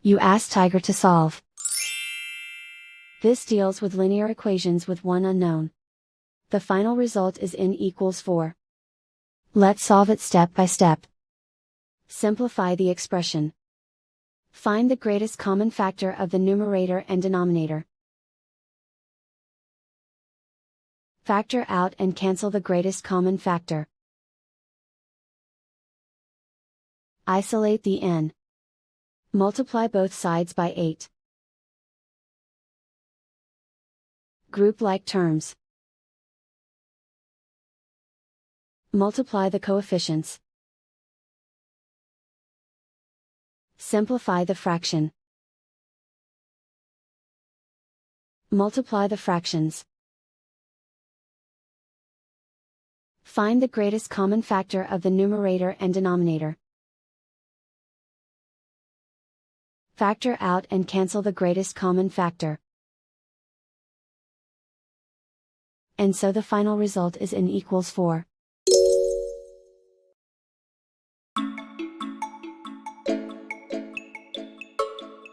You ask Tiger to solve. This deals with linear equations with one unknown. The final result is n equals 4. Let's solve it step by step. Simplify the expression. Find the greatest common factor of the numerator and denominator. Factor out and cancel the greatest common factor. Isolate the n. Multiply both sides by 8. Group like terms. Multiply the coefficients. Simplify the fraction. Multiply the fractions. Find the greatest common factor of the numerator and denominator. Factor out and cancel the greatest common factor. And so the final result is n equals 4.